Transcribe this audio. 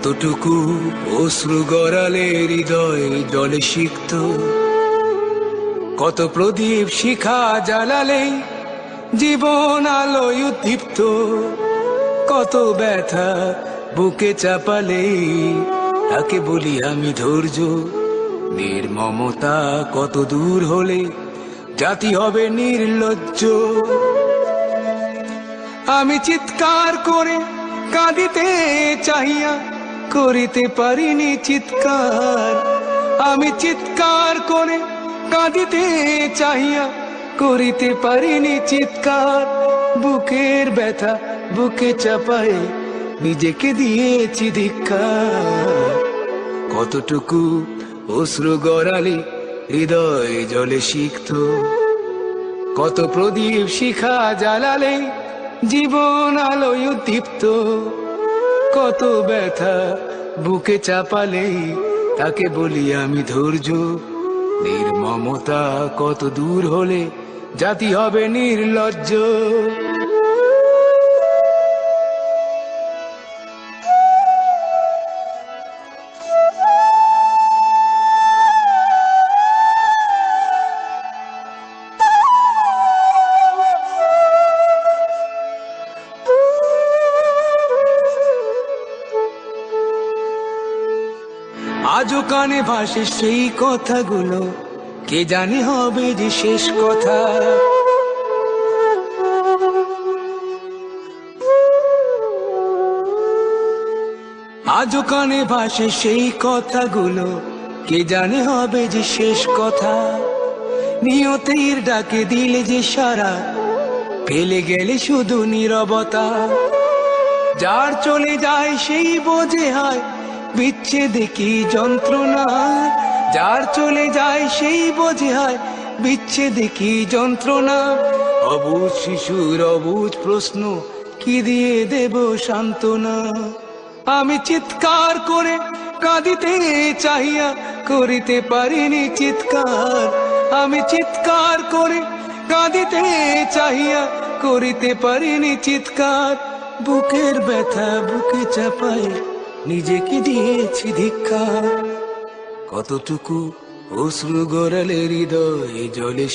কতটুকু অশ্রু গড়ালে হৃদয় জলে সিক্ত, কত প্রদীপ শিখা জ্বালালে জীবন আলোয় উদ্দীপ্ত, কত ব্যথা বুকে চাপালে তাকে বলি আমি ধৈর্য। নির্মমতা কত দূর হলে জাতি হবে নির্লজ্জ। আমি চিৎকার করে কাঁদিতে চাহিয়া করিতে পারিনি চিৎকার, আমি চিৎকার করে কাঁদিতে চাহিয়া করিতে পারিনি চিৎকার। বুকের ব্যথা বুকে চাপায়ে নিজেকে দিয়েছি ধিক্কার। কতটুকু অশ্রু গড়ালে হৃদয় জলে সিক্ত, কত প্রদীপ শিখা জ্বালালে জীবন আলোয় উদ্দীপ্ত, কত ব্যথা বুকে চাপালে তাকে বলি আমি ধৈর্য। নির্মমতা কত দূর হলে জাতি হবে নির্লজ্জ। আজও কানে ভাসে সেই কথাগুলো, কে জানে হবে যে শেষ কথা। আজও কানে ভাসে সেই কথাগুলো, কে জানে হবে যে শেষ কথা। নিয়তির ডাকে দিলে যে সারা, ফেলে গেলে শুধু নীরবতা। যার চলে যায় সেই বোঝে হয় বিচ্ছেদে কি যন্ত্রণা, যার চলে যায় সেই বোঝে হয় বিচ্ছেদে কি যন্ত্রণা। অবুঝ শিশুর অবুঝ প্রশ্ন, কি দিয়ে দেব সান্ত্বনা। আমি চিৎকার করে কাঁদিতে চাহিয়া করিতে পারিনি চিৎকার, আমি চিৎকার করে কাঁদিতে চাহিয়া করিতে পারিনি চিৎকার। বুকের ব্যথা বুকে চাপায় নিজেকে দিয়েছি ধিক্কার। কতটুকু অশ্রু গড়ালে হৃদয় জলে